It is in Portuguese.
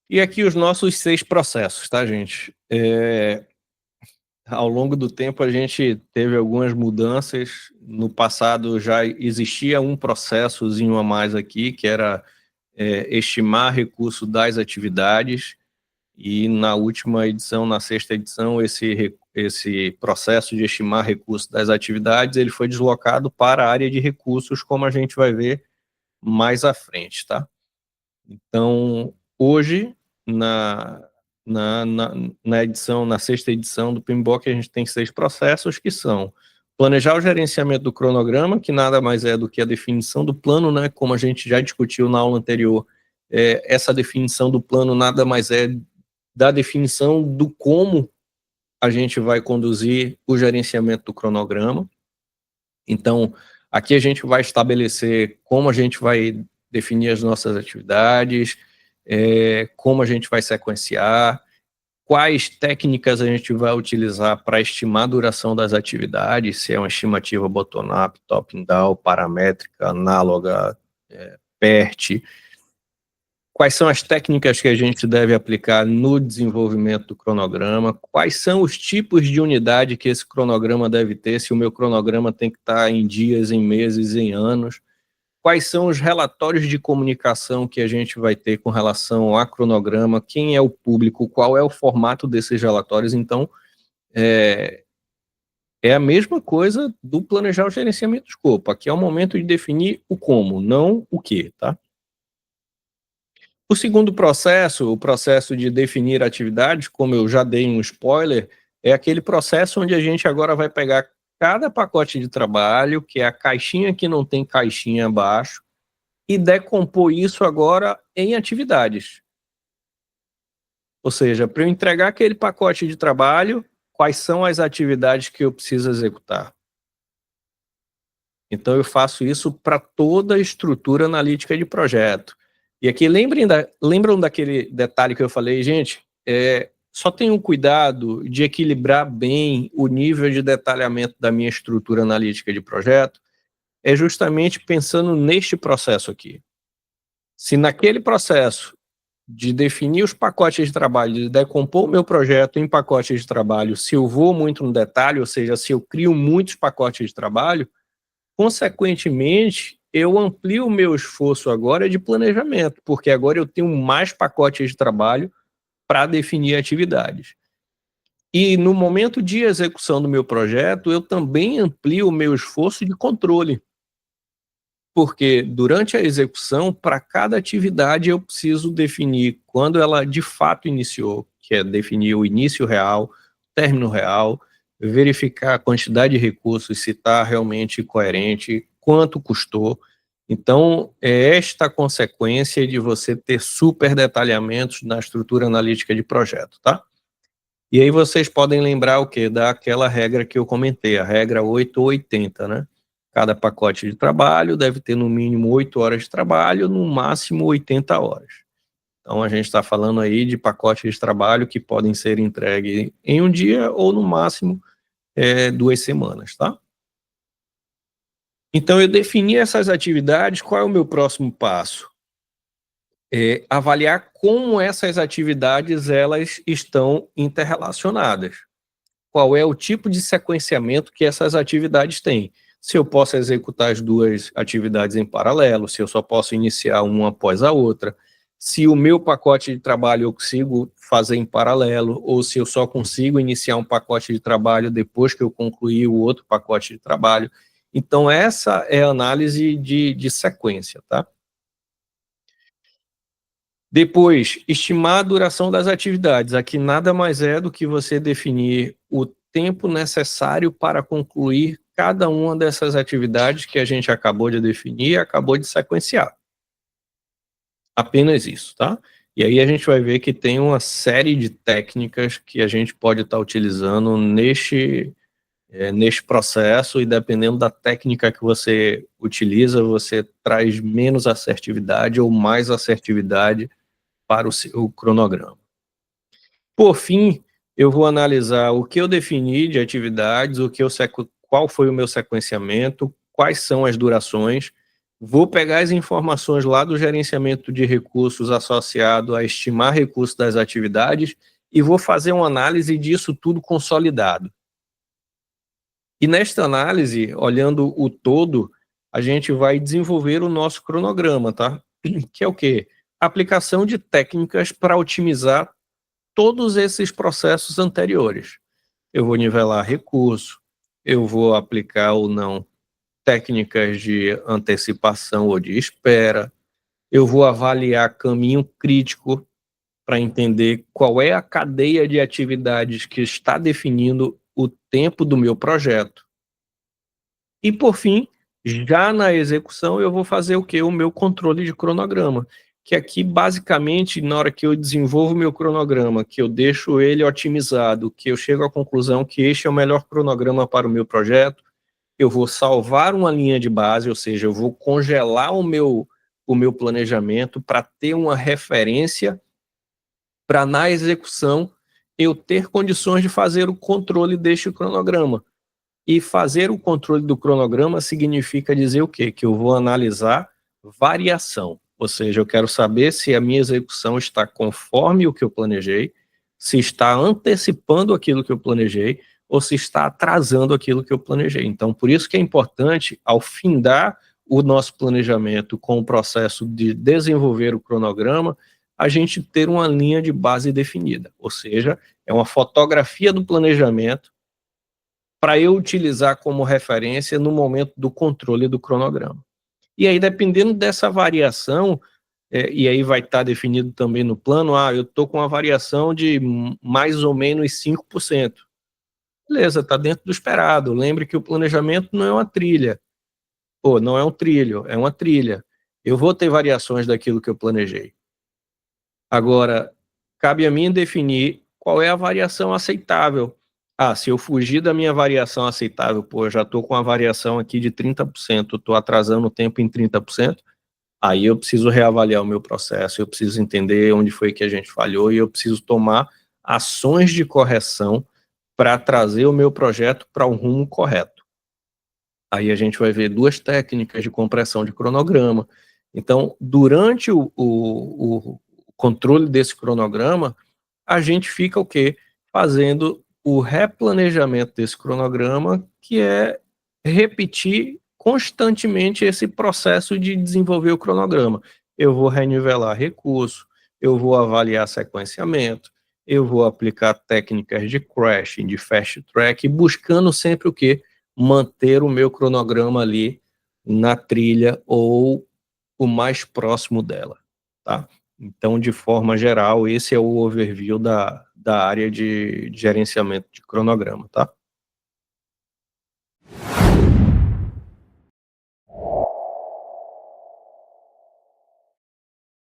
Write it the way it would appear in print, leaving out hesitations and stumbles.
E aqui os nossos 6 processos, tá, gente? Ao longo do tempo a gente teve algumas mudanças. No passado já existia um processozinho a mais aqui, que era estimar recurso das atividades, e na última edição, na 6ª edição, esse processo de estimar recurso das atividades, ele foi deslocado para a área de recursos, como a gente vai ver mais à frente, tá? Então, hoje, na edição, na 6ª edição do PMBOK, a gente tem 6 processos que são planejar o gerenciamento do cronograma, que nada mais é do que a definição do plano, né? Como a gente já discutiu na aula anterior, essa definição do plano nada mais é da definição do como a gente vai conduzir o gerenciamento do cronograma. Então, aqui a gente vai estabelecer como a gente vai definir as nossas atividades, como a gente vai sequenciar, quais técnicas a gente vai utilizar para estimar a duração das atividades, se é uma estimativa bottom-up, top-down, paramétrica, análoga, PERT. Quais são as técnicas que a gente deve aplicar no desenvolvimento do cronograma, quais são os tipos de unidade que esse cronograma deve ter, se o meu cronograma tem que estar em dias, em meses, em anos, quais são os relatórios de comunicação que a gente vai ter com relação a cronograma, quem é o público, qual é o formato desses relatórios. Então, é a mesma coisa do planejar o gerenciamento de escopo. Aqui é o momento de definir o como, não o que, tá? O segundo processo, o processo de definir atividades, como eu já dei um spoiler, é aquele processo onde a gente agora vai pegar cada pacote de trabalho, que é a caixinha que não tem caixinha abaixo, e decompor isso agora em atividades. Ou seja, para eu entregar aquele pacote de trabalho, quais são as atividades que eu preciso executar? Então eu faço isso para toda a estrutura analítica de projeto. E aqui lembram daquele detalhe que eu falei, gente, só tenham cuidado de equilibrar bem o nível de detalhamento da minha estrutura analítica de projeto, é justamente pensando neste processo aqui. Se naquele processo de definir os pacotes de trabalho, de decompor o meu projeto em pacotes de trabalho, se eu vou muito no detalhe, ou seja, se eu crio muitos pacotes de trabalho, consequentemente, eu amplio o meu esforço agora de planejamento, porque agora eu tenho mais pacotes de trabalho para definir atividades. E no momento de execução do meu projeto, eu também amplio o meu esforço de controle, porque durante a execução, para cada atividade, eu preciso definir quando ela de fato iniciou, que é definir o início real, término real, verificar a quantidade de recursos, se está realmente coerente, quanto custou. Então, é esta consequência de você ter super detalhamentos na estrutura analítica de projeto, tá? E aí vocês podem lembrar o quê? Daquela regra que eu comentei, a regra 8 ou 80, né? Cada pacote de trabalho deve ter no mínimo 8 horas de trabalho, no máximo 80 horas. Então, a gente está falando aí de pacotes de trabalho que podem ser entregues em um dia ou, no máximo, 2 semanas, tá? Então, eu defini essas atividades, qual é o meu próximo passo? Avaliar como essas atividades elas estão interrelacionadas. Qual é o tipo de sequenciamento que essas atividades têm? Se eu posso executar as duas atividades em paralelo, se eu só posso iniciar uma após a outra, se o meu pacote de trabalho eu consigo fazer em paralelo, ou se eu só consigo iniciar um pacote de trabalho depois que eu concluir o outro pacote de trabalho. Então, essa é a análise de sequência, tá? Depois, estimar a duração das atividades. Aqui nada mais é do que você definir o tempo necessário para concluir cada uma dessas atividades que a gente acabou de definir e acabou de sequenciar. Apenas isso, tá? E aí a gente vai ver que tem uma série de técnicas que a gente pode estar utilizando neste processo, e dependendo da técnica que você utiliza, você traz menos assertividade ou mais assertividade para o seu cronograma. Por fim, eu vou analisar o que eu defini de atividades, qual foi o meu sequenciamento, quais são as durações, Vou pegar as informações lá do gerenciamento de recursos associado a estimar recursos das atividades e vou fazer uma análise disso tudo consolidado. E nesta análise, olhando o todo, a gente vai desenvolver o nosso cronograma, tá? Que é o quê? Aplicação de técnicas para otimizar todos esses processos anteriores. Eu vou nivelar recurso, eu vou aplicar ou não técnicas de antecipação ou de espera, eu vou avaliar caminho crítico para entender qual é a cadeia de atividades que está definindo o tempo do meu projeto. E, por fim, já na execução, eu vou fazer o quê? O meu controle de cronograma, que aqui, basicamente, na hora que eu desenvolvo o meu cronograma, que eu deixo ele otimizado, que eu chego à conclusão que este é o melhor cronograma para o meu projeto, eu vou salvar uma linha de base, ou seja, eu vou congelar o meu planejamento para ter uma referência para, na execução, eu ter condições de fazer o controle deste cronograma. E fazer o controle do cronograma significa dizer o quê? Que eu vou analisar variação, ou seja, eu quero saber se a minha execução está conforme o que eu planejei, se está antecipando aquilo que eu planejei, ou se está atrasando aquilo que eu planejei. Então, por isso que é importante, ao findar o nosso planejamento com o processo de desenvolver o cronograma, a gente ter uma linha de base definida, ou seja, é uma fotografia do planejamento para eu utilizar como referência no momento do controle do cronograma. E aí, dependendo dessa variação, e aí vai estar definido também no plano, eu estou com uma variação de mais ou menos 5%. Beleza, está dentro do esperado. Lembre que o planejamento não é uma trilha. Não é um trilho, é uma trilha. Eu vou ter variações daquilo que eu planejei. Agora, cabe a mim definir qual é a variação aceitável. Se eu fugir da minha variação aceitável, eu já estou com a variação aqui de 30%, estou atrasando o tempo em 30%, aí eu preciso reavaliar o meu processo, eu preciso entender onde foi que a gente falhou e eu preciso tomar ações de correção para trazer o meu projeto para um rumo correto. Aí a gente vai ver duas técnicas de compressão de cronograma. Então, durante o controle desse cronograma, a gente fica o quê? Fazendo o replanejamento desse cronograma, que é repetir constantemente esse processo de desenvolver o cronograma. Eu vou renivelar recurso, eu vou avaliar sequenciamento, eu vou aplicar técnicas de crashing, de fast track, buscando sempre o quê? Manter o meu cronograma ali na trilha ou o mais próximo dela, tá? Então, de forma geral, esse é o overview da área de gerenciamento de cronograma, tá?